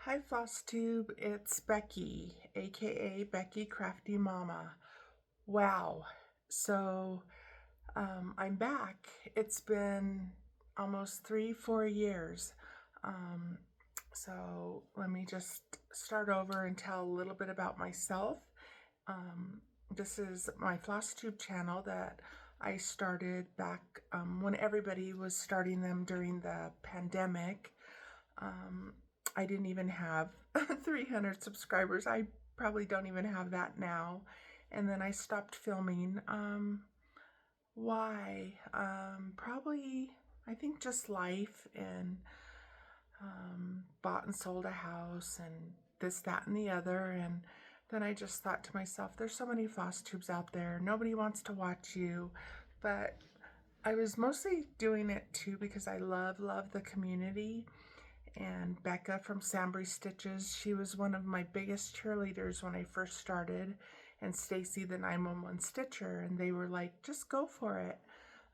Hi Flosstube, it's Becky, aka Becky Crafty Mama. Wow, so I'm back. It's been almost 3-4 years. Um, so let me just start over and tell a little bit about myself. Um, this is my Flosstube channel that I started back when everybody was starting them during the pandemic. Um, I didn't even have 300 subscribers. I probably don't even have that now. And then I stopped filming. Why? Probably, I think just life and bought and sold a house and this, that, and the other. And then I just thought to myself, there's so many floss tubes out there. Nobody wants to watch you. But I was mostly doing it too because I love the community. And Becca from Sambry Stitches, she was one of my biggest cheerleaders when I first started, and Stacy the 911 Stitcher, and they were like, just go for it.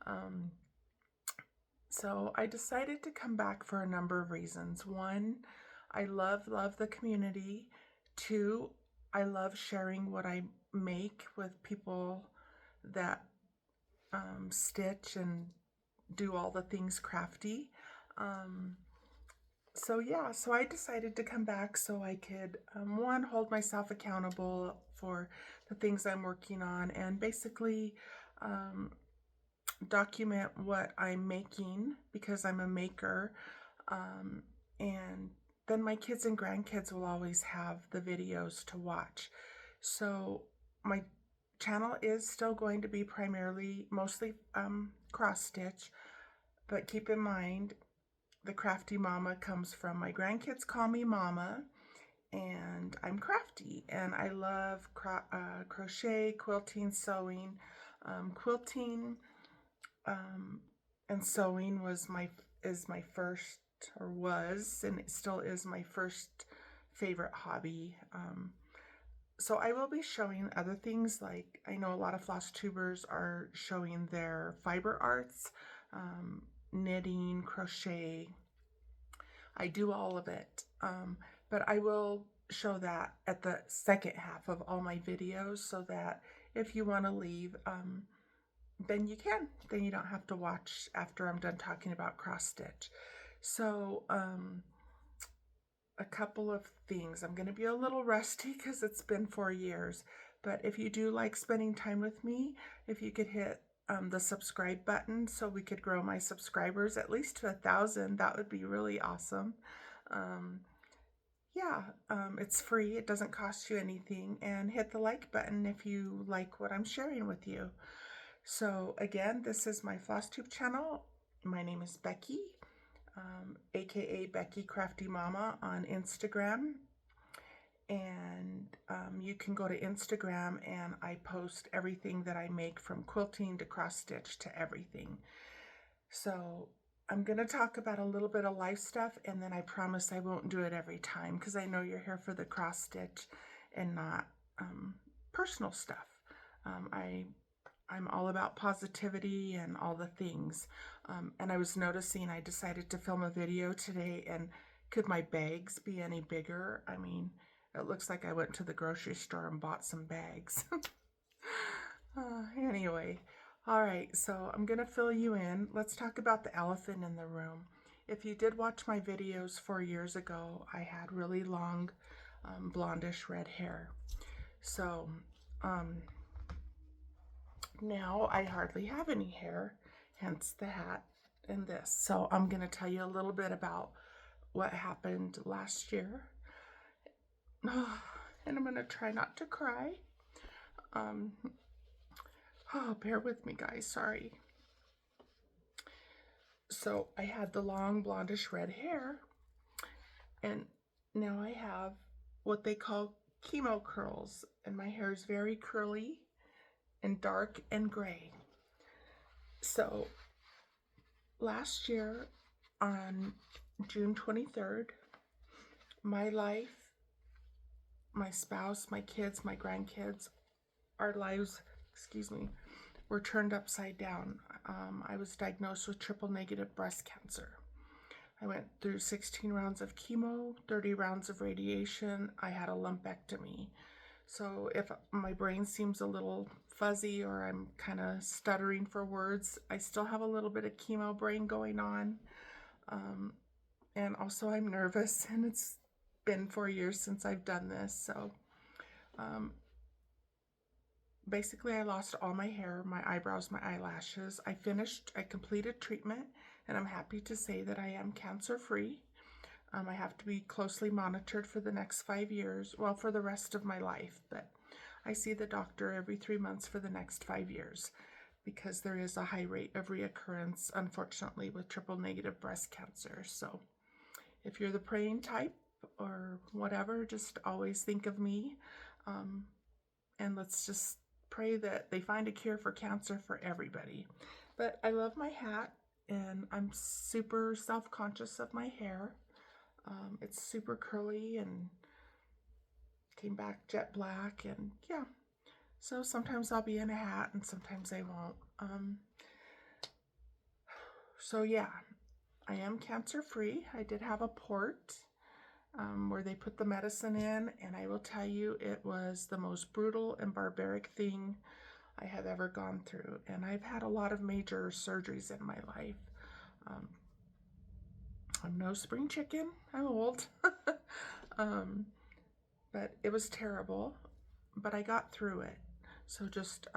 Um, so I decided to come back for a number of reasons. One, I love the community. Two, I love sharing what I make with people that stitch and do all the things crafty. So I decided to come back so I could, one, hold myself accountable for the things I'm working on, and basically document what I'm making because I'm a maker. And then my kids and grandkids will always have the videos to watch. So my channel is still going to be mostly cross stitch, but keep in mind, the crafty mama comes from my grandkids call me mama, and I'm crafty, and I love crochet, quilting, sewing. Quilting and sewing is my first, or was, and it still is my first favorite hobby. So I will be showing other things, like I know a lot of floss tubers are showing their fiber arts, knitting, crochet. I do all of it, but I will show that at the second half of all my videos, so that if you want to leave, then you can. Then you don't have to watch after I'm done talking about cross stitch. So a couple of things. I'm going to be a little rusty because it's been 4 years, but if you do like spending time with me, if you could hit the subscribe button so we could grow my subscribers at least to 1,000, that would be really awesome. Um, it's free. It doesn't cost you anything. And hit the like button if you like what I'm sharing with you. So again, this is my Flosstube channel. My name is Becky, aka Becky Crafty Mama on Instagram. And you can go to Instagram, and I post everything that I make, from quilting to cross stitch to everything. So I'm going to talk about a little bit of life stuff, and then I promise I won't do it every time because I know you're here for the cross stitch and not personal stuff. I'm all about positivity and all the things. And I was noticing, I decided to film a video today, and could my bags be any bigger? I mean, it looks like I went to the grocery store and bought some bags. Anyway, all right, so I'm going to fill you in. Let's talk about the elephant in the room. If you did watch my videos 4 years ago, I had really long blondish red hair. So now I hardly have any hair, hence the hat and this. So I'm going to tell you a little bit about what happened last year. And I'm going to try not to cry. Bear with me, guys. Sorry. So I had the long blondish red hair, and now I have what they call chemo curls, and my hair is very curly and dark and gray. So last year on June 23rd, my life, my spouse, my kids, my grandkids, our lives, were turned upside down. I was diagnosed with triple negative breast cancer. I went through 16 rounds of chemo, 30 rounds of radiation. I had a lumpectomy. So if my brain seems a little fuzzy or I'm kind of stuttering for words, I still have a little bit of chemo brain going on. And also I'm nervous, and it's been 4 years since I've done this. So basically I lost all my hair, my eyebrows, my eyelashes. I completed treatment, and I'm happy to say that I am cancer free. I have to be closely monitored for the next 5 years, well, for the rest of my life, but I see the doctor every 3 months for the next 5 years because there is a high rate of reoccurrence, unfortunately, with triple negative breast cancer. So if you're the praying type or whatever, just always think of me, and let's just pray that they find a cure for cancer for everybody. But I love my hat, and I'm super self-conscious of my hair. It's super curly and came back jet black, and yeah. So sometimes I'll be in a hat and sometimes I won't. So yeah, I am cancer free. I did have a port where they put the medicine in, and I will tell you, it was the most brutal and barbaric thing I have ever gone through. And I've had a lot of major surgeries in my life. I'm no spring chicken. I'm old. But it was terrible. But I got through it. So just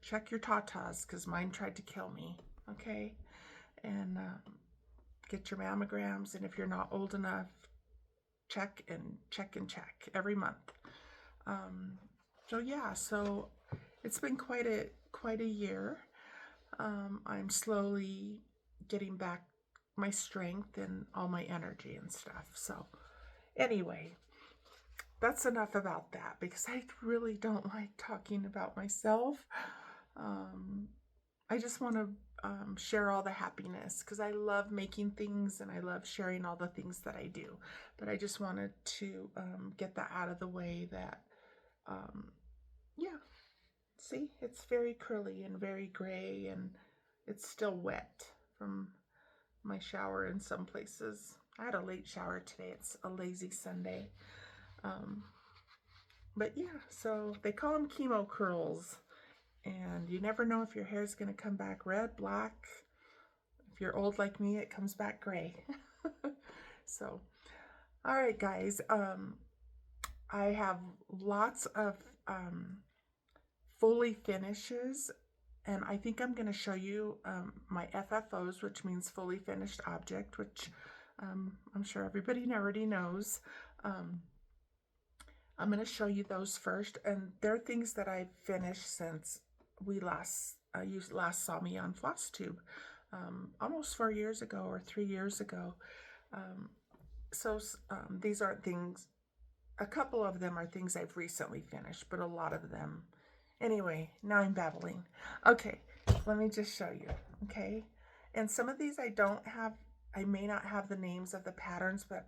check your tatas, because mine tried to kill me. Okay? And get your mammograms. And if you're not old enough, check every month. So yeah, so it's been quite a year. I'm slowly getting back my strength and all my energy and stuff. So anyway, that's enough about that, because I really don't like talking about myself. I just want to share all the happiness, because I love making things and I love sharing all the things that I do. But I just wanted to get that out of the way, that yeah, see, it's very curly and very gray, and it's still wet from my shower in some places. I had a late shower today. It's a lazy Sunday. But yeah, so they call them chemo curls, and you never know if your hair is going to come back red, black. If you're old like me, it comes back gray. So, all right, guys. I have lots of fully finishes, and I think I'm going to show you my FFOs, which means fully finished object, which I'm sure everybody already knows. I'm going to show you those first, and they're things that I've finished since you last saw me on Flosstube, almost 4 years ago or 3 years ago. So these aren't things, a couple of them are things I've recently finished, but a lot of them, anyway, now I'm babbling. Okay, let me just show you, okay? And some of these I may not have the names of the patterns, but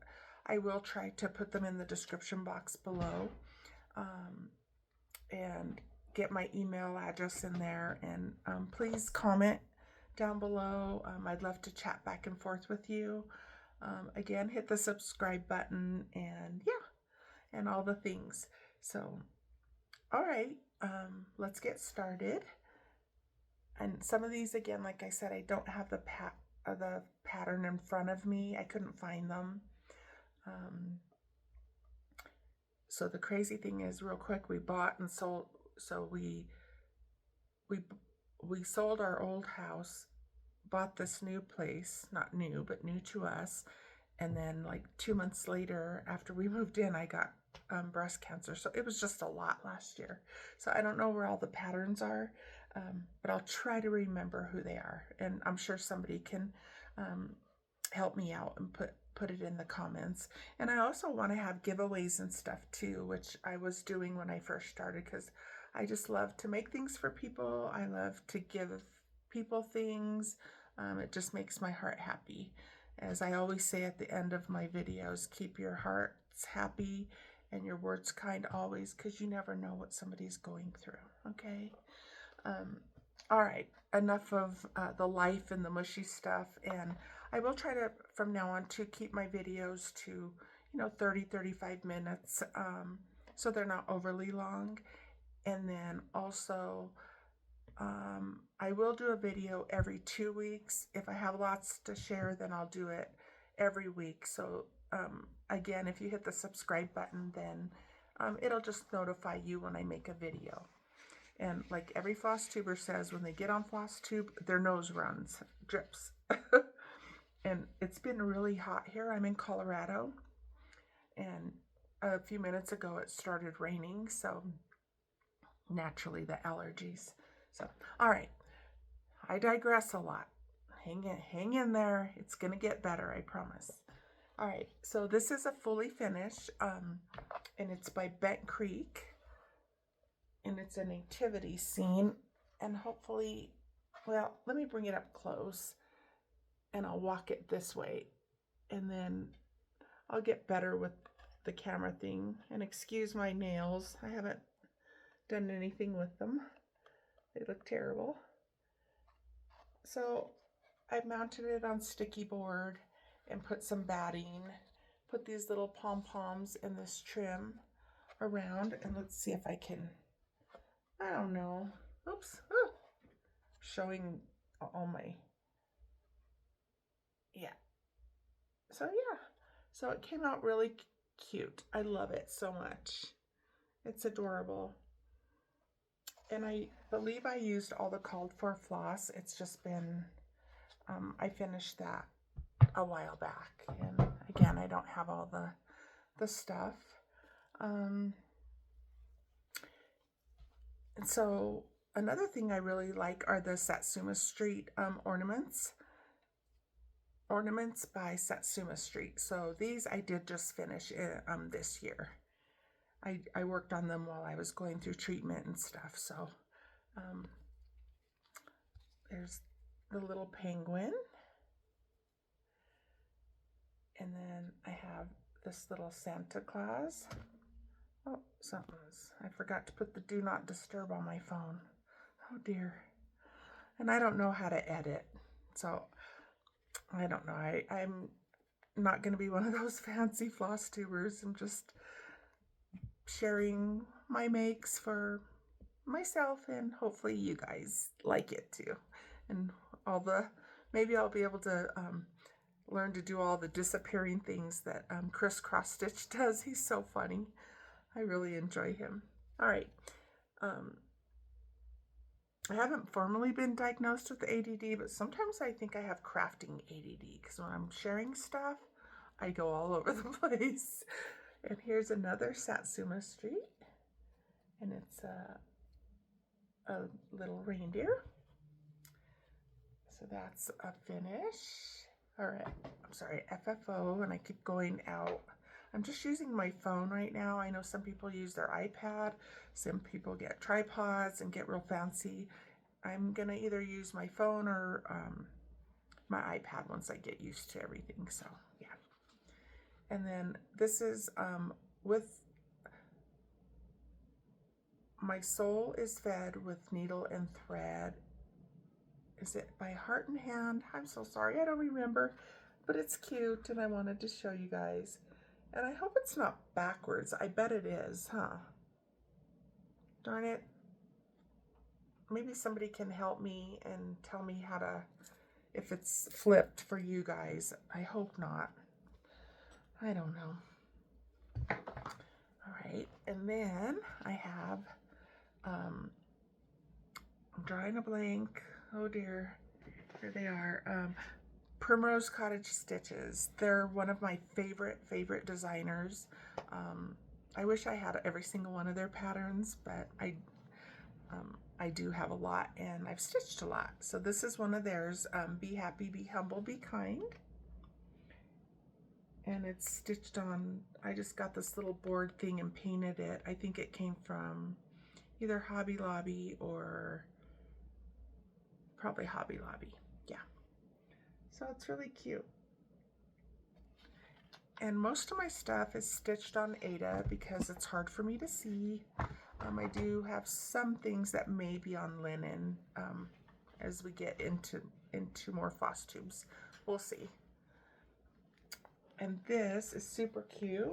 I will try to put them in the description box below, and get my email address in there. And please comment down below. I'd love to chat back and forth with you. Again, hit the subscribe button, and yeah, and all the things. So, all right, let's get started. And some of these, again, like I said, I don't have the pattern in front of me. I couldn't find them. So the crazy thing is, real quick, we bought and sold. So we sold our old house, bought this new place, not new, but new to us. And then like 2 months later, after we moved in, I got breast cancer. So it was just a lot last year. So I don't know where all the patterns are, but I'll try to remember who they are. And I'm sure somebody can help me out and put it in the comments. And I also want to have giveaways and stuff too, which I was doing when I first started, because I just love to make things for people. I love to give people things. It just makes my heart happy. As I always say at the end of my videos, keep your hearts happy and your words kind always, because you never know what somebody's going through, okay? All right, enough of the life and the mushy stuff. And I will try to, from now on, to keep my videos to, 30-35 minutes, so they're not overly long. And then also, I will do a video every 2 weeks. If I have lots to share, then I'll do it every week. So again, if you hit the subscribe button, then it'll just notify you when I make a video. And like every Flosstuber says, when they get on Flosstube, their nose runs, drips. And it's been really hot here. I'm in Colorado, and a few minutes ago it started raining, so naturally the allergies. So, all right, I digress a lot. Hang in there. It's gonna get better, I promise. All right, so this is a fully finished, and it's by Bent Creek, and it's a nativity scene, and hopefully, well, let me bring it up close, and I'll walk it this way, and then I'll get better with the camera thing. And excuse my nails, I haven't done anything with them. They look terrible. So I mounted it on sticky board and put some batting, put these little pom-poms and this trim around, and let's see if I can, I don't know, oops, oh, showing all my, yeah. So it came out really cute. I love it so much. It's adorable. And I believe I used all the called for floss. It's just been, I finished that a while back. And again, I don't have all the stuff. And so another thing I really like are the Satsuma Street ornaments. Ornaments by Satsuma Street. So these I did just finish this year. I worked on them while I was going through treatment and stuff. So there's the little penguin. And then I have this little Santa Claus. Oh, I forgot to put the do not disturb on my phone. Oh dear. And I don't know how to edit. So I don't know. I'm not going to be one of those fancy floss tubers. I'm just sharing my makes for myself, and hopefully you guys like it too. And maybe I'll be able to learn to do all the disappearing things that Chris Cross Stitch does. He's so funny. I really enjoy him. All right. I haven't formally been diagnosed with ADD, but sometimes I think I have crafting ADD, because when I'm sharing stuff, I go all over the place. And here's another Satsuma Street, and it's a little reindeer. So that's a finish. All right, I'm sorry, FFO, and I keep going out. I'm just using my phone right now. I know some people use their iPad. Some people get tripods and get real fancy. I'm gonna either use my phone or my iPad once I get used to everything, so yeah. And then this is with My Soul is Fed with Needle and Thread. Is it by Heart and Hand? I'm so sorry, I don't remember, but it's cute and I wanted to show you guys. And I hope it's not backwards. I bet it is, huh? Darn it. Maybe somebody can help me and tell me how to, if it's flipped for you guys. I hope not. I don't know. All right, and then I have, I'm drawing a blank. Oh dear, here they are. Primrose Cottage Stitches. They're one of my favorite designers. I wish I had every single one of their patterns, but I do have a lot, and I've stitched a lot. So this is one of theirs, Be Happy, Be Humble, Be Kind. And it's stitched on, I just got this little board thing and painted it. I think it came from either Hobby Lobby or probably Hobby Lobby, yeah. So it's really cute. And most of my stuff is stitched on Aida because it's hard for me to see. I do have some things that may be on linen as we get into more Flosstubes. We'll see. And this is super cute.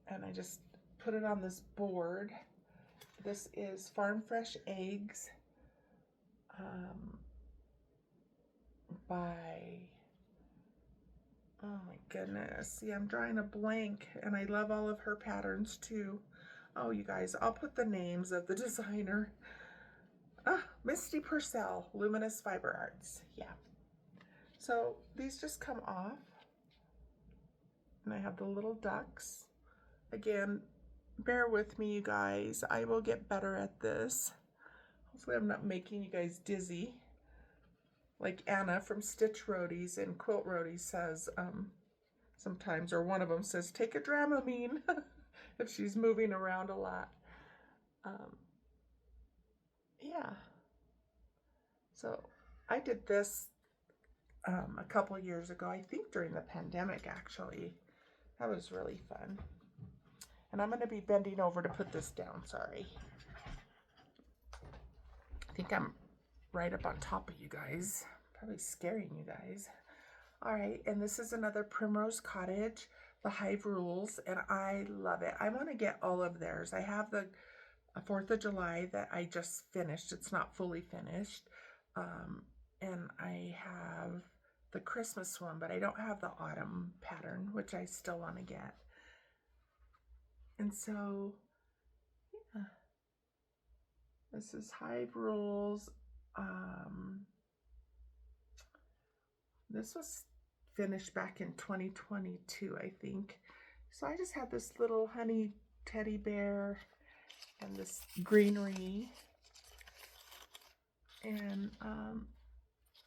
And I just put it on this board. This is Farm Fresh Eggs by, oh my goodness. See, I'm drawing a blank, and I love all of her patterns too. Oh, you guys, I'll put the names of the designer. Misty Purcell, Luminous Fiber Arts. Yeah. So these just come off. And I have the little ducks. Again, bear with me, you guys. I will get better at this. Hopefully I'm not making you guys dizzy. Like Anna from Stitch Roadies and Quilt Roadies says sometimes, or one of them says, take a Dramamine if she's moving around a lot. Yeah. So I did this a couple years ago, I think during the pandemic actually. That was really fun. And I'm going to be bending over to put this down, sorry. I think I'm right up on top of you guys. Probably scaring you guys. All right, and this is another Primrose Cottage, the Hive Rules, and I love it. I want to get all of theirs. I have the 4th of July that I just finished. It's not fully finished. And I have the Christmas one, but I don't have the autumn pattern, which I still want to get. And so, yeah, this is Hive Rules. This was finished back in 2022, I think. So I just had this little honey teddy bear and this greenery. And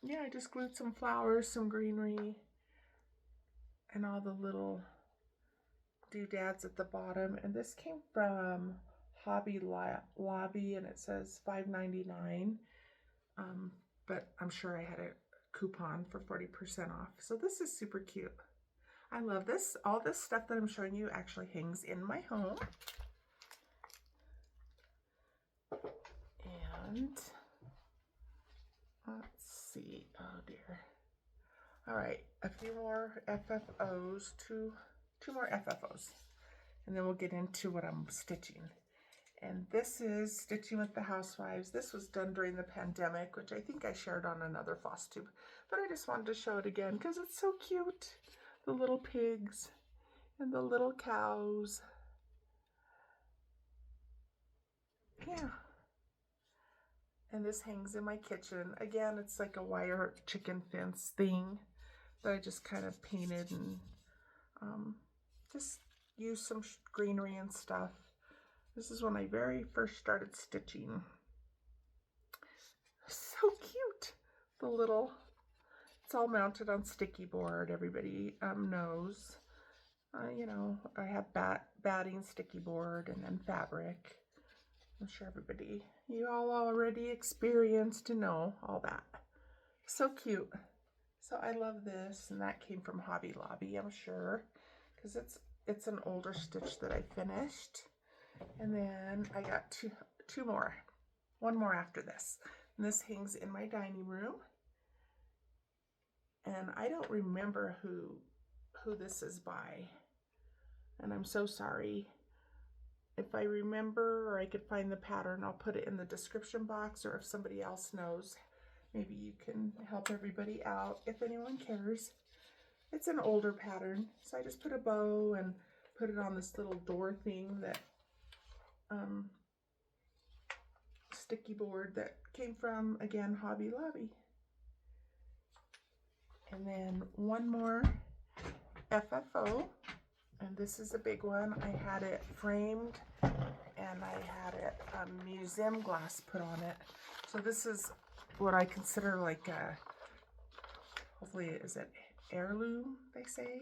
yeah, I just glued some flowers, some greenery, and all the little doodads at the bottom. And this came from Hobby Lobby, and it says $5.99. But I'm sure I had a coupon for 40% off. So this is super cute. I love this. All this stuff that I'm showing you actually hangs in my home. And let's see. Oh dear. All right, a few more FFOs, two more FFOs, and then we'll get into what I'm stitching. And this is Stitching with the Housewives. This was done during the pandemic, which I think I shared on another Flosstube, but I just wanted to show it again because it's so cute. The little pigs and the little cows. Yeah. And this hangs in my kitchen. Again, it's like a wire chicken fence thing that I just kind of painted and just used some greenery and stuff. This is when I very first started stitching. So cute. The little, it's all mounted on sticky board. Everybody knows. You know, I have batting sticky board and then fabric. I'm sure everybody, you all already experienced to know all that. So cute. So I love this, and that came from Hobby Lobby, I'm sure, because it's an older stitch that I finished. And then I got two more, one more after this. And this hangs in my dining room. And I don't remember who this is by, and I'm so sorry. If I remember or I could find the pattern, I'll put it in the description box, or if somebody else knows, maybe you can help everybody out if anyone cares. It's an older pattern, so I just put a bow and put it on this little door thing that sticky board that came from, again, Hobby Lobby. And then one more FFO, and this is a big one. I had it framed and I had it museum glass put on it. So this is what I consider like a, hopefully, is it heirloom, they say?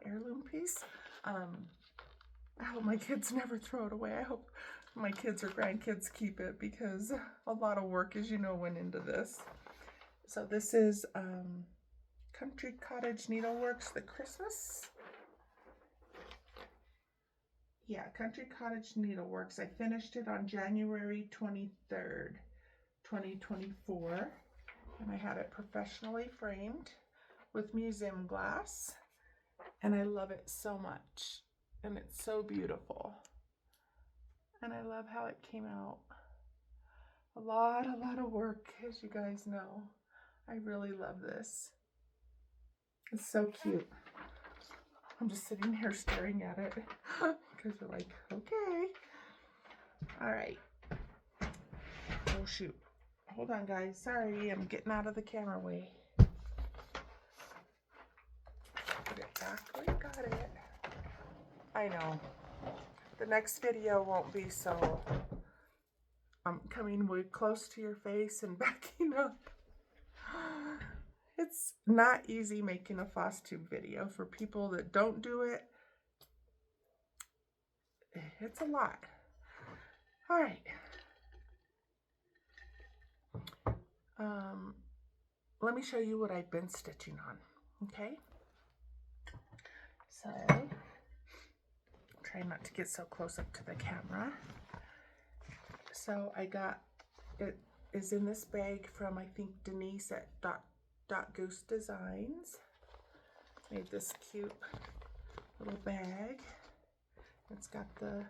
Heirloom piece? I hope my kids never throw it away. I hope my kids or grandkids keep it, because a lot of work, as you know, went into this. So this is Country Cottage Needleworks, the Christmas. Yeah, Country Cottage Needleworks. I finished it on January 23rd, 2024. And I had it professionally framed with museum glass. And I love it so much. And it's so beautiful. And I love how it came out. A lot of work, as you guys know. I really love this. It's so cute. I'm just sitting here staring at it because we're like, okay. All right. Oh, shoot. Hold on, guys. Sorry, I'm getting out of the camera way. Put it back where you got it. I know. The next video won't be so coming way close to your face and backing up. It's not easy making a Flosstube video. For people that don't do it, it's a lot. All right. Let me show you what I've been stitching on, okay? So, try not to get so close up to the camera. So I got, it is in this bag from, I think, Denise at Dot Goose Designs. Made this cute little bag. It's got the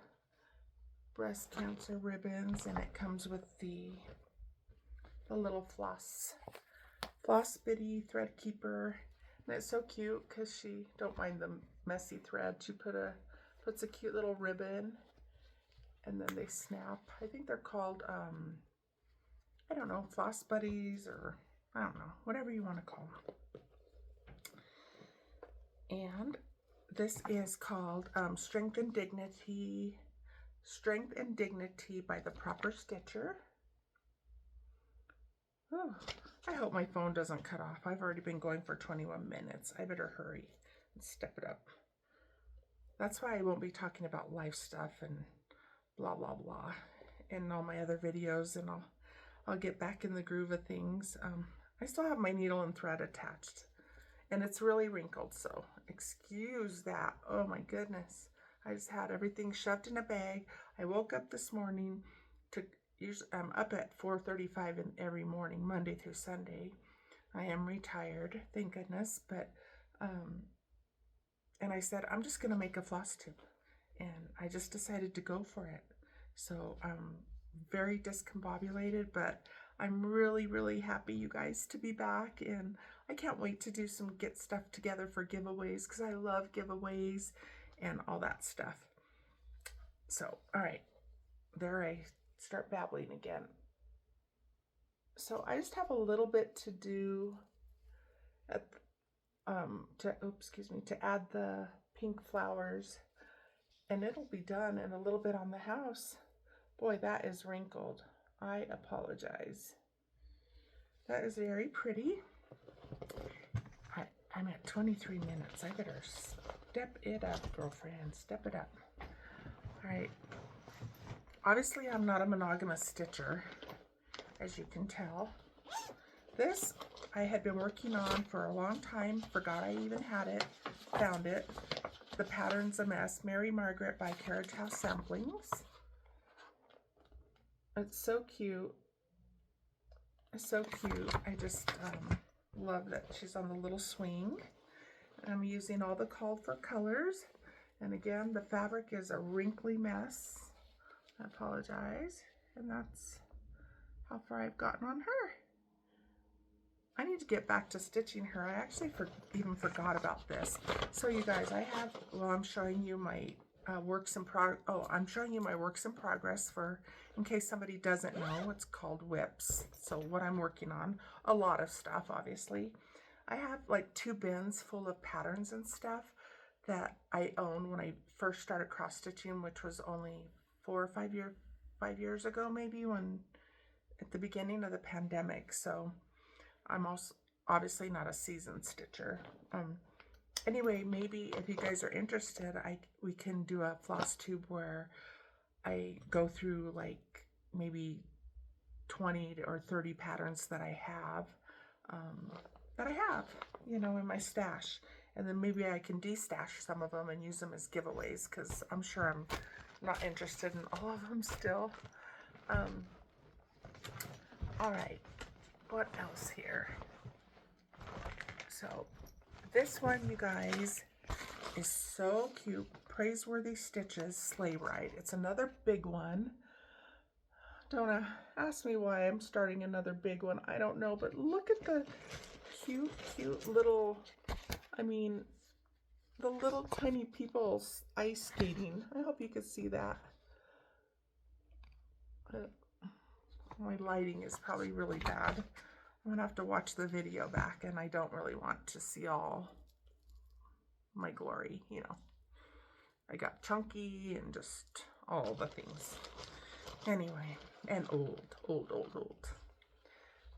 breast cancer ribbons, and it comes with the little floss bitty thread keeper. And it's so cute because she don't mind the messy thread. She puts a cute little ribbon, and then they snap. I think they're called I don't know, floss buddies, or I don't know, whatever you want to call them. And this is called Strength and Dignity by the Proper Stitcher. Oh, I hope my phone doesn't cut off. I've already been going for 21 minutes. I better hurry and step it up. That's why I won't be talking about life stuff and blah, blah, blah in all my other videos, and I'll get back in the groove of things. I still have my needle and thread attached, and it's really wrinkled, so excuse that. Oh my goodness. I just had everything shoved in a bag. I woke up this morning I'm up at 4:35 every morning, Monday through Sunday. I am retired, thank goodness, but and I said, I'm just going to make a Flosstube, and I just decided to go for it. So I'm very discombobulated, but I'm really happy, you guys, to be back, and I can't wait to get stuff together for giveaways, because I love giveaways and all that stuff. So, all right, there I start babbling again. So I just have a little bit to do at to add the pink flowers, and it'll be done, and a little bit on the house. Boy, that is wrinkled. I apologize. That is very pretty. I'm at 23 minutes. I better step it up, girlfriend. Step it up. All right. Obviously, I'm not a monogamous stitcher, as you can tell. This I had been working on for a long time. Forgot I even had it. Found it. The Pattern's a Mess, Mary Margaret by Carriage House Samplings. It's so cute. It's so cute. I just love that she's on the little swing. And I'm using all the called for colors. And again, the fabric is a wrinkly mess. I apologize. And that's how far I've gotten on her. I need to get back to stitching her. I actually even forgot about this. So you guys, I'm showing you my works in progress. Oh, I'm showing you my works in progress in case somebody doesn't know. It's called whips. So what I'm working on, a lot of stuff, obviously. I have like 2 bins full of patterns and stuff that I owned when I first started cross stitching, which was only 4 or 5 years ago, maybe, when at the beginning of the pandemic. So I'm also obviously not a seasoned stitcher. Anyway, maybe if you guys are interested, we can do a Flosstube where I go through like maybe 20 or 30 patterns that I have, you know, in my stash. And then maybe I can de-stash some of them and use them as giveaways, because I'm sure I'm not interested in all of them still. All right. what else here? So this one, you guys, is so cute. Praiseworthy Stitches Sleigh Ride. It's another big one. Don't ask me why I'm starting another big one. I don't know, but look at the cute, cute little, I mean, the little tiny people ice skating. I hope you could see that. My lighting is probably really bad. I'm gonna have to watch the video back, and I don't really want to see all my glory, you know. I got chunky and just all the things. Anyway, and old.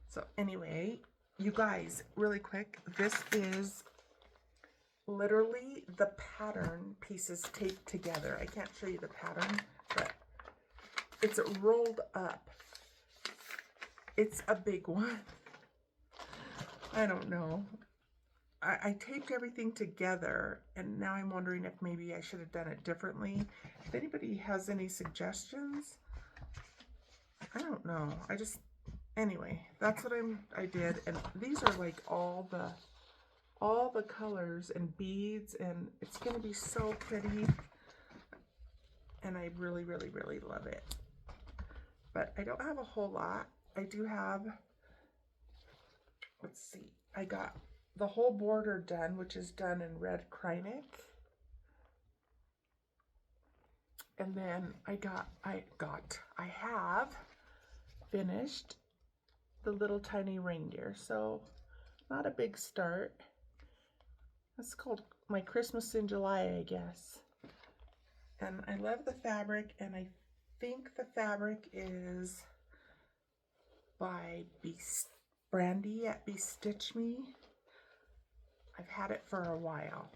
So anyway, you guys, really quick, this is literally the pattern pieces taped together. I can't show you the pattern, but it's rolled up. It's a big one. I don't know. I taped everything together, and now I'm wondering if maybe I should have done it differently. If anybody has any suggestions, I don't know. Anyway, that's what I did, and these are like all the colors and beads, and it's gonna be so pretty, and I really, really, really love it. But I don't have a whole lot. I do have, let's see, I got the whole border done, which is done in red Krynic. And then I have finished the little tiny reindeer. So not a big start. That's called my Christmas in July, I guess. And I love the fabric, and I think the fabric is by Brandy at Bestitch Me. I've had it for a while.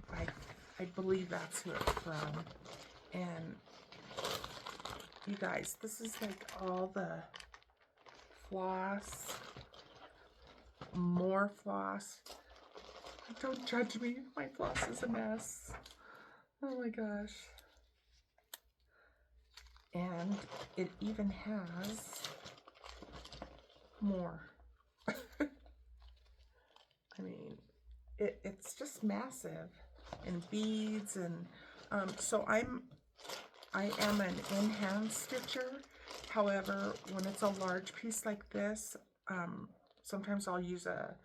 I believe that's who it's from. And you guys, this is like all the floss, more floss. Don't judge me, my floss is a mess. Oh my gosh. And it even has more. I mean, it's just massive, and beads, and so I am an in-hand stitcher. However, when it's a large piece like this, sometimes I'll use a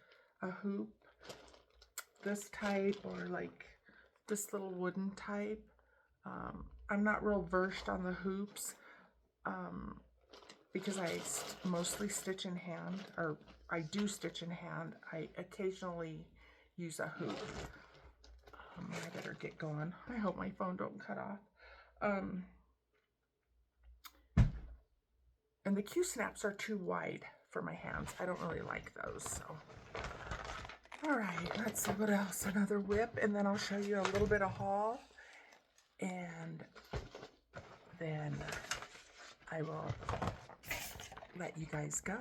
hoop, this type, or like this little wooden type. I'm not real versed on the hoops because I mostly stitch in hand, or I do stitch in hand. I occasionally use a hoop. I better get going. I hope my phone don't cut off. And the Q-snaps are too wide for my hands. I don't really like those, so. All right, let's see what else. Another whip, and then I'll show you a little bit of haul, and then I will let you guys go.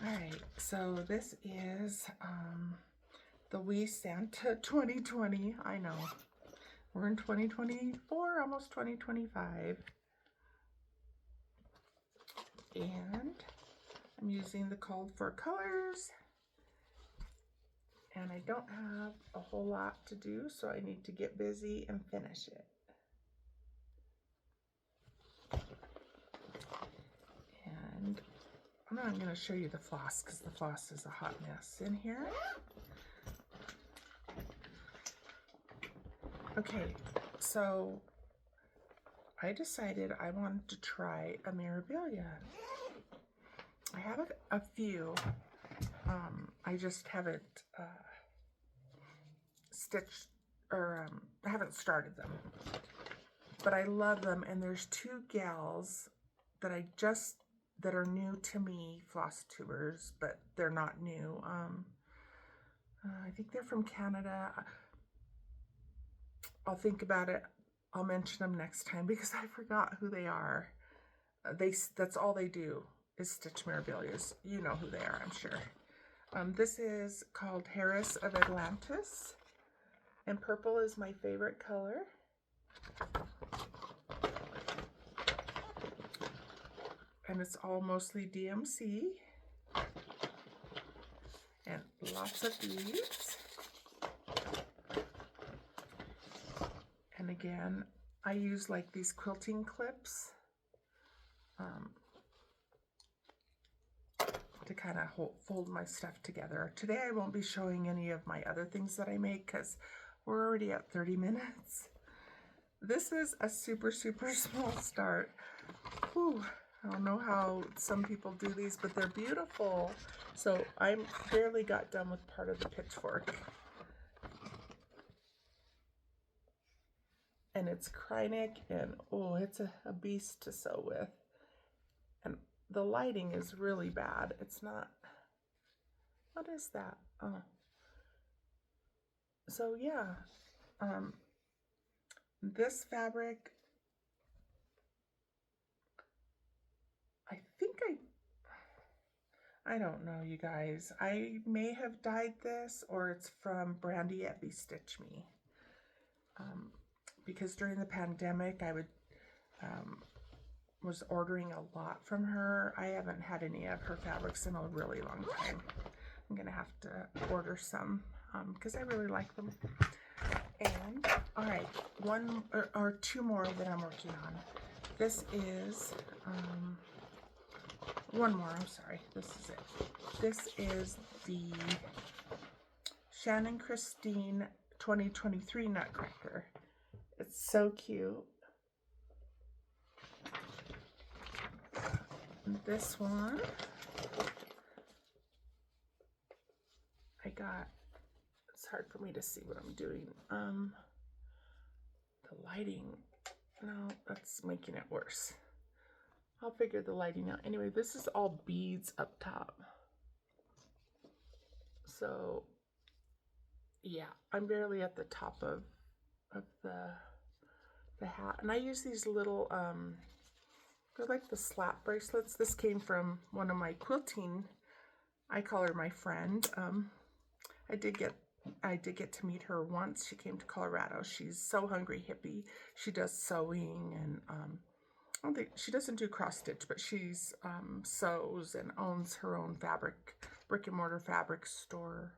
All right, so this is the Wee Santa 2020. I know, we're in 2024, almost 2025. And I'm using the called for colors, and I don't have a whole lot to do, so I need to get busy and finish it. And now I'm going to show you the floss, because the floss is a hot mess in here. Okay, so I decided I wanted to try a memorabilia. I have a few. I just haven't stitched, or I haven't started them. But I love them, and there's two gals that that are new to me, Flosstubers, but they're not new. I think they're from Canada. I'll think about it. I'll mention them next time because I forgot who they are. That's all they do is stitch memorabilias. You know who they are, I'm sure. This is called Harris of Atlantis, and purple is my favorite color. And it's all mostly DMC. and lots of beads. And again, I use like these quilting clips to kind of fold my stuff together. Today I won't be showing any of my other things that I make because we're already at 30 minutes. This is a super, super small start. Whew, I don't know how some people do these, but they're beautiful. So I barely got done with part of the pitchfork. And it's Krynic, and oh, it's a beast to sew with. And the lighting is really bad. It's not, what is that? Oh. So yeah, this fabric, I think I don't know, you guys. I may have dyed this, or it's from Brandy at Bestitch Me. Because during the pandemic, I was ordering a lot from her. I haven't had any of her fabrics in a really long time. I'm gonna have to order some because I really like them. And all right, one or two more that I'm working on. This is one more. I'm sorry. This is it. This is the Shannon Christine 2023 Nutcracker. It's so cute. This one I got, it's hard for me to see what I'm doing. The lighting, no, that's making it worse. I'll figure the lighting out. Anyway, this is all beads up top. So yeah, I'm barely at the top of the hat, and I use these little they're like the slap bracelets. This came from one of my quilting, I call her my friend. I did get to meet her once. She came to Colorado. She's so hungry hippie. She does sewing, and I don't think she doesn't do cross stitch, but she's sews and owns her own brick and mortar fabric store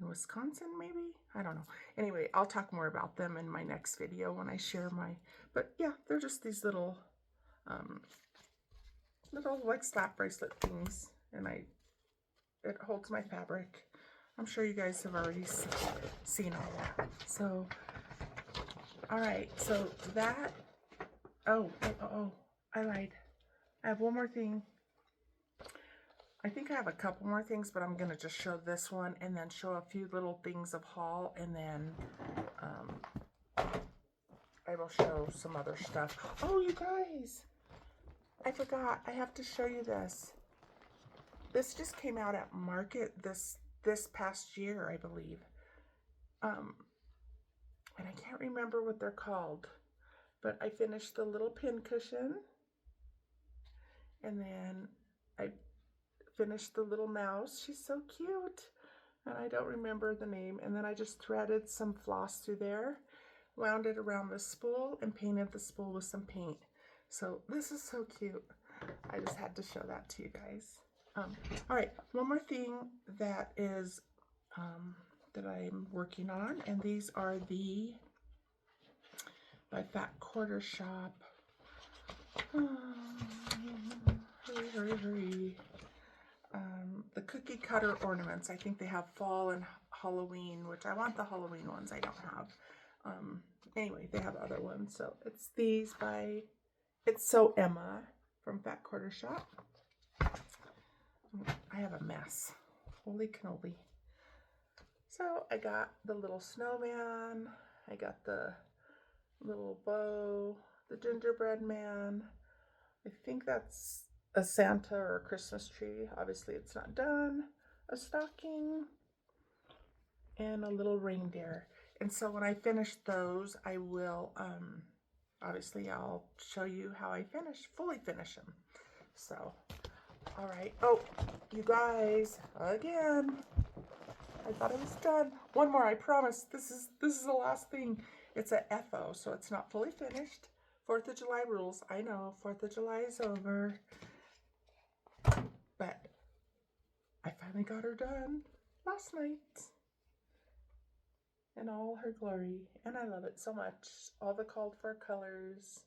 in Wisconsin, maybe? I don't know. Anyway, I'll talk more about them in my next video when I share but yeah, they're just these little like slap bracelet things, and it holds my fabric. I'm sure you guys have already seen all that. So, all right, so that, oh, I lied. I have one more thing. I think I have a couple more things, but I'm gonna just show this one and then show a few little things of haul, and then I will show some other stuff. Oh, you guys, I forgot. I have to show you this. This just came out at Market this past year, I believe. And I can't remember what they're called, but I finished the little pin cushion, and then I finished the little mouse. She's so cute, and I don't remember the name. And then I just threaded some floss through there, wound it around the spool, and painted the spool with some paint. So this is so cute. I just had to show that to you guys. All right, one more thing that is that I'm working on, and these are the by Fat Quarter Shop. Hurry. The cookie cutter ornaments. I think they have fall and Halloween, which I want the Halloween ones. I don't have. Anyway, they have other ones. So it's these by It's So Emma from Fat Quarter Shop. I have a mess. Holy cannoli. So I got the little snowman. I got the little bow, the gingerbread man. I think that's a Santa or a Christmas tree. Obviously it's not done. A stocking and a little reindeer. And so when I finish those, I will, obviously I'll show you how I fully finish them. So, all right. Oh, you guys, again, I thought it was done. One more, I promise. This is the last thing. It's a FO, so it's not fully finished. 4th of July rules. I know, 4th of July is over. But I finally got her done. last night in all her glory, and I love it so much. All the called for colors.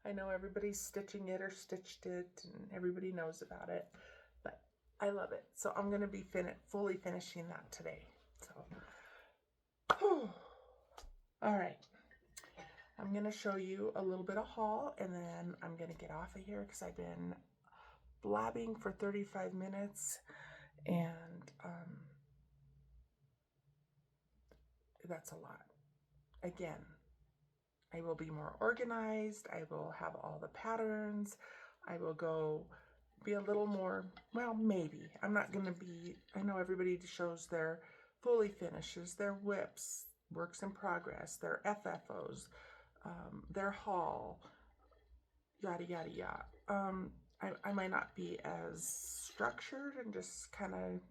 I know everybody's stitching it or stitched it, and everybody knows about it, but I love it. So I'm going to be fully finishing that today. So, all right. I'm going to show you a little bit of haul, and then I'm going to get off of here because I've been blabbing for 35 minutes, and that's a lot. Again, I will be more organized. I will have all the patterns. I will be a little more, well, maybe. I'm not going to be, I know everybody shows their fully finishes, their whips, works in progress, their FFOs, their haul, yada, yada, yada. I might not be as structured and just kind of,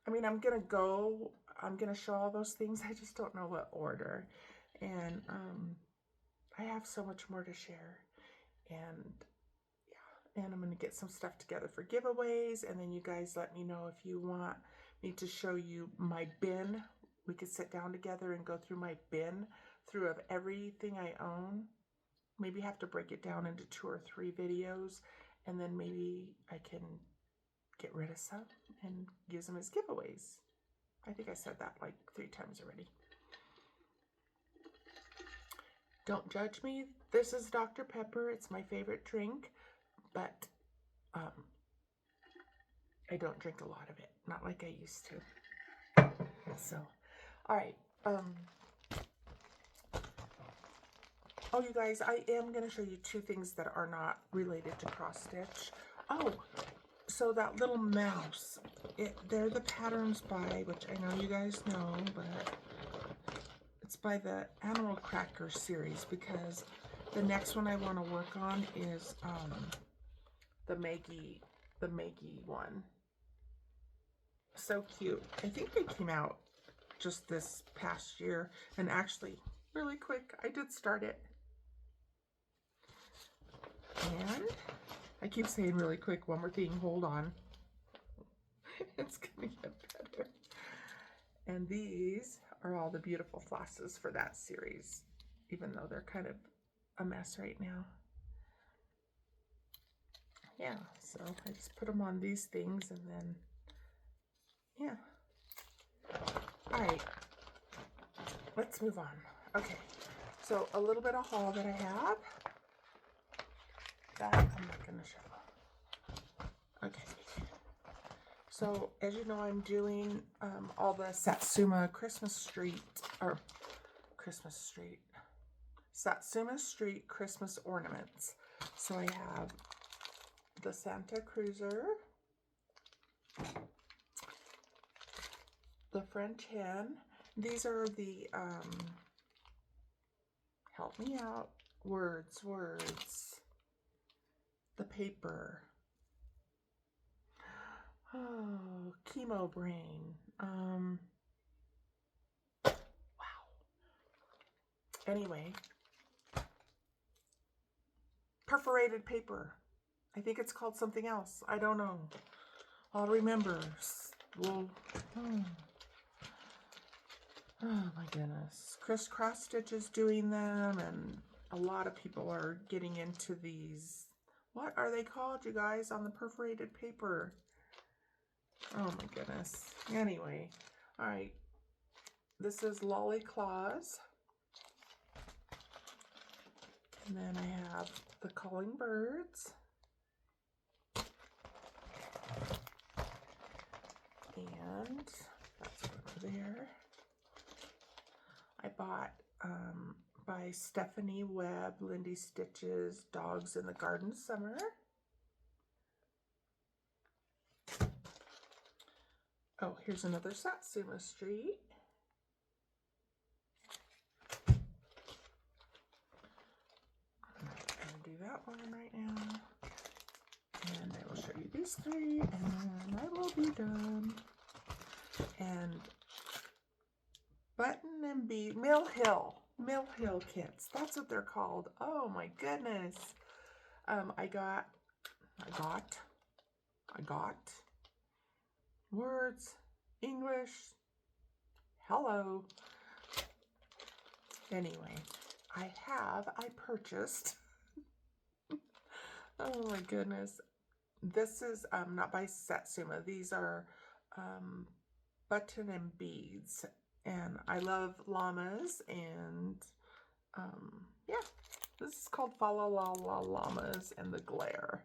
I mean, I'm going to show all those things. I just don't know what order. And I have so much more to share. And yeah, and I'm going to get some stuff together for giveaways. And then you guys let me know if you want me to show you my bin. We could sit down together and go through my bin of everything I own. Maybe have to break it down into 2 or 3 videos. And then maybe I can get rid of some and use them as giveaways. I think I said that like 3 times already. Don't judge me. This is Dr. Pepper. It's my favorite drink, but I don't drink a lot of it. Not like I used to. So, all right. Oh, you guys, I am going to show you 2 things that are not related to cross stitch. Oh, so that little mouse, they're the patterns by, which I know you guys know, but it's by the Animal Cracker series, because the next one I want to work on is the Maggie one. So cute. I think they came out just this past year, and actually really quick, I did start it. And I keep saying really quick, one more thing, hold on. It's gonna get better. And these are all the beautiful flosses for that series, even though they're kind of a mess right now. Yeah, so I just put them on these things, and then, yeah. All right, let's move on. Okay, so a little bit of haul that I have. That I'm not going to show. Okay. So, as you know, I'm doing all the Satsuma Satsuma Street Christmas ornaments. So I have the Santa Cruiser, the French hen. These are the, help me out, words. The paper. Oh, chemo brain. Wow. Anyway, perforated paper. I think it's called something else. I don't know. I'll remember. Well, oh my goodness. Crisscross Stitch is doing them, and a lot of people are getting into these. What are they called, you guys, on the perforated paper? Oh my goodness. Anyway, all right. This is Lolly Claus. And then I have the Calling Birds. And that's over there. I bought by Stephanie Webb, Lindy Stitches, Dogs in the Garden Summer. Oh, here's another Satsuma Street. I'm not going to do that one right now. And I will show you these 3, and then I will be done. And Button and Bead, Mill Hill kits. That's what they're called. Oh my goodness. I got words. English. Hello. Anyway, I purchased, oh my goodness. This is not by Satsuma. These are button and beads. And I love llamas, and yeah, this is called Fa La La La Llamas and the Glare.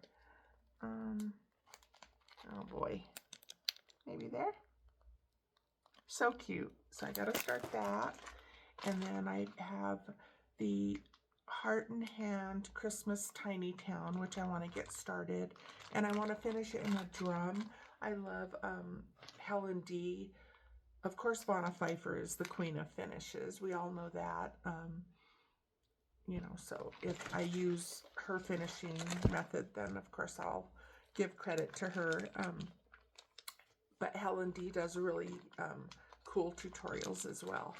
Oh boy, maybe there. So cute. So I gotta start that. And then I have the Heart and Hand Christmas Tiny Town, which I want to get started. And I want to finish it in a drum. I love Helen D. Of course, Vonna Pfeiffer is the queen of finishes. We all know that. You know, so if I use her finishing method, then of course I'll give credit to her. But Helen D does really cool tutorials as well.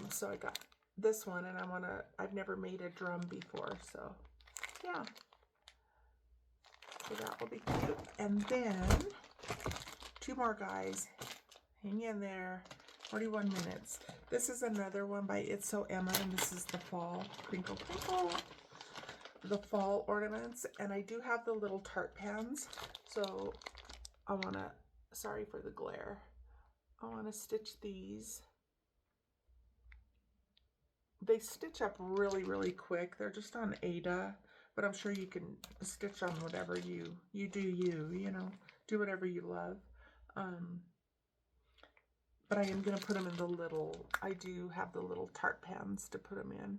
So I got this one, and I've never made a drum before, so yeah. So that will be cute. And then 2 more, guys. Hang in there. 41 minutes. This is another one by It's So Emma, and this is the fall, crinkle, crinkle, the fall ornaments. And I do have the little tart pans, so I want to, sorry for the glare, I want to stitch these. They stitch up really, really quick. They're just on Ada, but I'm sure you can stitch on whatever you do, you know, do whatever you love. But I am going to put them in the little, I do have the little tart pans to put them in.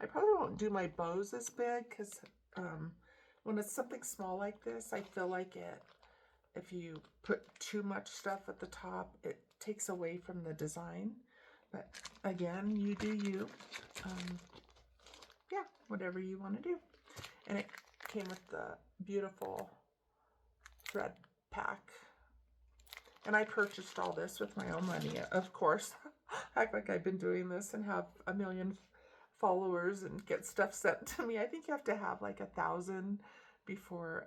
I probably won't do my bows as big, because when it's something small like this, I feel like if you put too much stuff at the top, it takes away from the design. But again, you do you. Yeah, whatever you want to do. And it came with the beautiful thread pack. And I purchased all this with my own money, of course. Act like I've been doing this and have 1 million followers and get stuff sent to me. I think you have to have like 1,000 before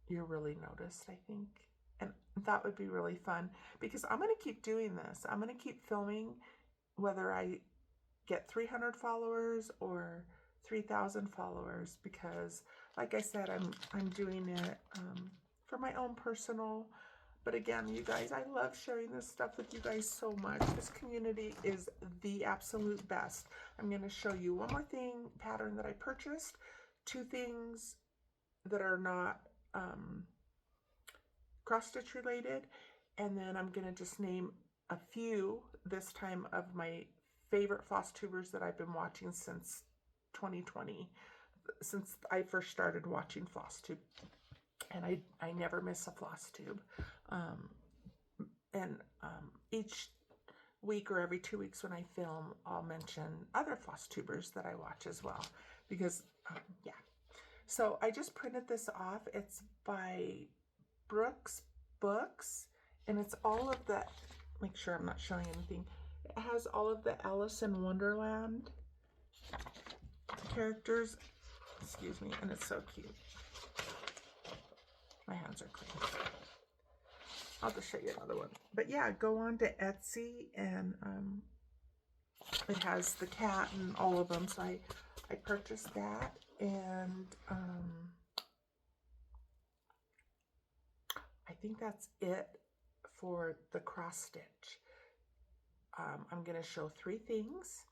you're really noticed, I think. And that would be really fun, because I'm going to keep doing this. I'm going to keep filming, whether I get 300 followers or 3,000 followers, because like I said, I'm doing it for my own personal. But again, you guys, I love sharing this stuff with you guys so much. This community is the absolute best. I'm going to show you one more pattern that I purchased, 2 things that are not cross stitch related, and then I'm going to just name a few this time of my favorite Flosstubers that I've been watching since 2020, since I first started watching Flosstube. And I never miss a Flosstube. Each week or every 2 weeks when I film, I'll mention other Flosstubers that I watch as well, because yeah. So I just printed this off. It's by Brooks Books, and it's all of the, make sure I'm not showing anything, it has all of the Alice in Wonderland characters, excuse me, and it's so cute. My hands are clean. I'll just show you another one. But yeah, go on to Etsy, and it has the cat and all of them, so I purchased that. And I think that's it for the cross stitch. I'm going to show 3 things.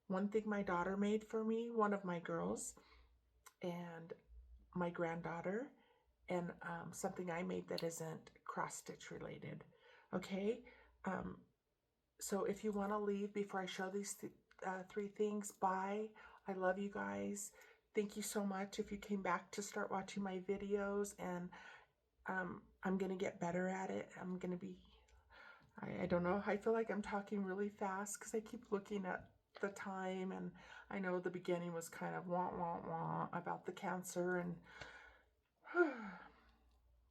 One thing my daughter made for me, one of my girls, and my granddaughter, and something I made that isn't cross stitch related. Okay, so if you want to leave before I show these 3 things, bye. I love you guys. Thank you so much if you came back to start watching my videos, and I'm going to get better at it. I'm going to be, I don't know, I feel like I'm talking really fast because I keep looking at the time, and I know the beginning was kind of wah, wah, wah about the cancer and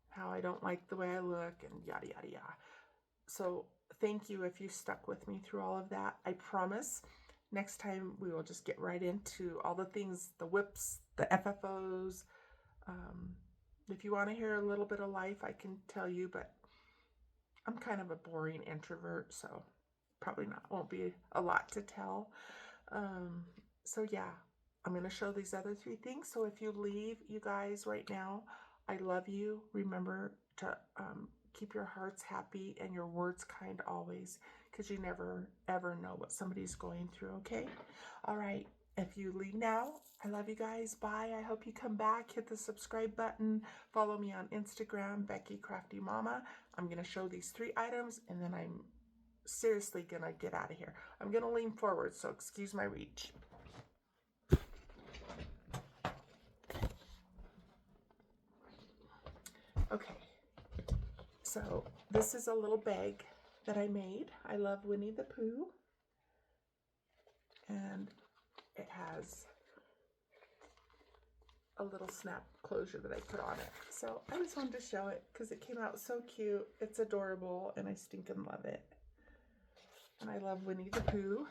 how I don't like the way I look and yada, yada, yada. So thank you if you stuck with me through all of that. I promise next time we will just get right into all the things, the whips, the FFOs. If you want to hear a little bit of life, I can tell you, but I'm kind of a boring introvert, so probably won't be a lot to tell. So yeah, I'm going to show these other 3 things. So if you leave, you guys, right now, I love you. Remember to keep your hearts happy and your words kind always, because you never, ever know what somebody's going through, okay? All right. If you leave now, I love you guys. Bye. I hope you come back. Hit the subscribe button. Follow me on Instagram, beckycraftymama. I'm going to show these 3 items, and then I'm seriously going to get out of here. I'm going to lean forward, so excuse my reach. Okay, so this is a little bag that I made. I love Winnie the Pooh, and it has a little snap closure that I put on it. So I just wanted to show it because it came out so cute. It's adorable, and I stinking love it. And I love Winnie the Pooh.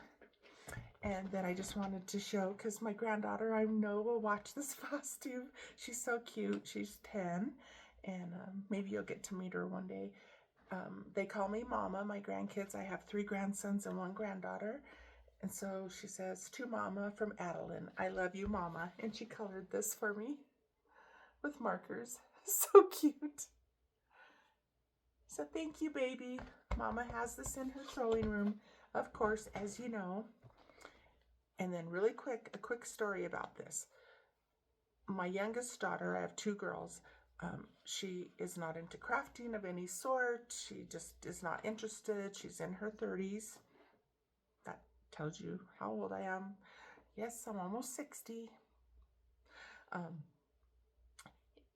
And then I just wanted to show, because my granddaughter, I know, will watch this Flosstube. She's so cute. She's 10, and maybe you'll get to meet her one day. They call me Mama, my grandkids. I have 3 grandsons and 1 granddaughter. And so she says, to Mama from Adeline, I love you, Mama. And she colored this for me with markers. So cute. So thank you, baby. Mama has this in her sewing room, of course, as you know. And then really quick, a quick story about this. My youngest daughter, I have 2 girls, she is not into crafting of any sort. She just is not interested. She's in her 30s. That tells you how old I am. Yes, I'm almost 60.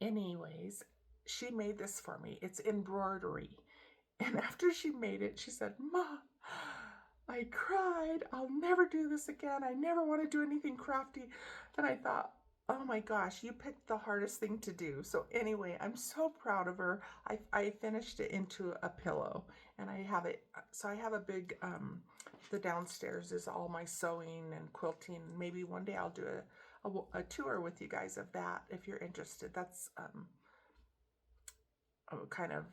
Anyways, she made this for me. It's embroidery. And after she made it, she said, Mom, I cried. I'll never do this again. I never want to do anything crafty. And I thought, oh my gosh, you picked the hardest thing to do. So anyway, I'm so proud of her. I finished it into a pillow, and I have it. So I have a big, the downstairs is all my sewing and quilting. Maybe one day I'll do a tour with you guys of that if you're interested. That's kind of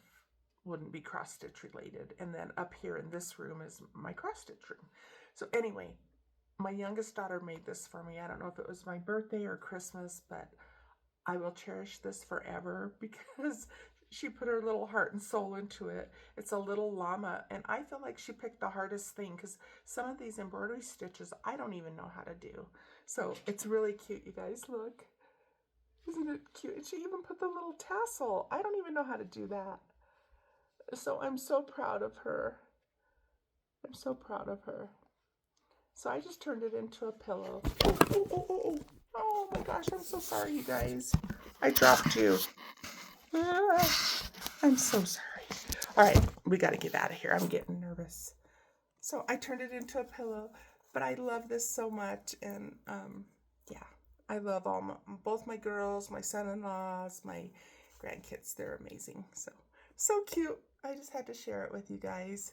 wouldn't be cross stitch related. And then up here in this room is my cross stitch room. So anyway, my youngest daughter made this for me. I don't know if it was my birthday or Christmas, but I will cherish this forever because she put her little heart and soul into it. It's a little llama, and I feel like she picked the hardest thing because some of these embroidery stitches I don't even know how to do. So it's really cute, you guys. Look, isn't it cute? And she even put the little tassel. I don't even know how to do that. So I'm so proud of her. I'm so proud of her. So I just turned it into a pillow. Oh my gosh, I'm so sorry, you guys. I dropped you. I'm so sorry. All right, we got to get out of here. I'm getting nervous. So I turned it into a pillow, but I love this so much. And yeah, I love both my girls, my son-in-laws, my grandkids. They're amazing. So cute. I just had to share it with you guys.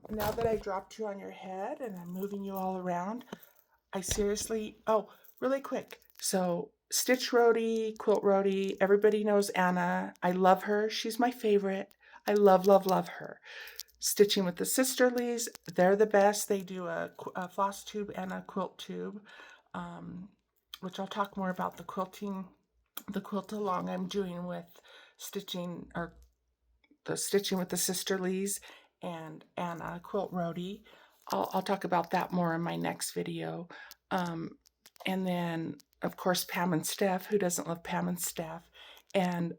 Now that I dropped you on your head and I'm moving you all around, I seriously, really quick. So Stitch Roadie, Quilt Roadie, everybody knows Anna. I love her. She's my favorite. I love, love, love her. Stitching with the Sisterlies, they're the best. They do a floss tube and a quilt tube, which I'll talk more about the quilt along I'm doing with stitching, or the Stitching with the Sisterlies and Anna Quilt Roadie. I'll talk about that more in my next video. And then, of course, Pam and Steph. Who doesn't love Pam and Steph? And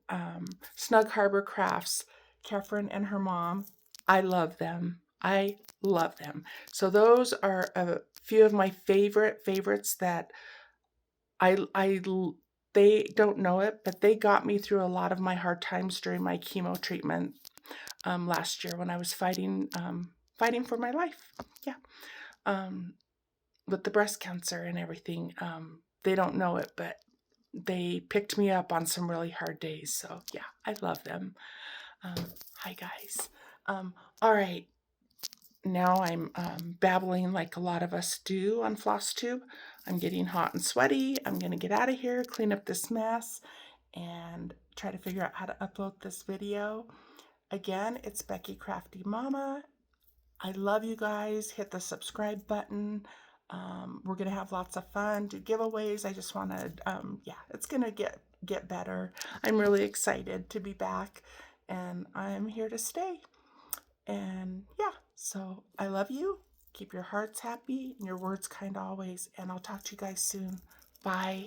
Snug Harbor Crafts, Catherine and her mom. I love them. I love them. So those are a few of my favorites that they don't know it, but they got me through a lot of my hard times during my chemo treatment last year when I was fighting for my life. Yeah. With the breast cancer and everything. They don't know it, but they picked me up on some really hard days. So yeah, I love them. Hi guys. All right. Now I'm babbling like a lot of us do on Flosstube. I'm getting hot and sweaty. I'm going to get out of here, clean up this mess, and try to figure out how to upload this video. Again, it's Becky Crafty Mama. I love you guys. Hit the subscribe button. We're going to have lots of fun, do giveaways. I just want to, yeah, it's going to get better. I'm really excited to be back, and I'm here to stay. And yeah, so I love you. Keep your hearts happy and your words kind always. And I'll talk to you guys soon. Bye.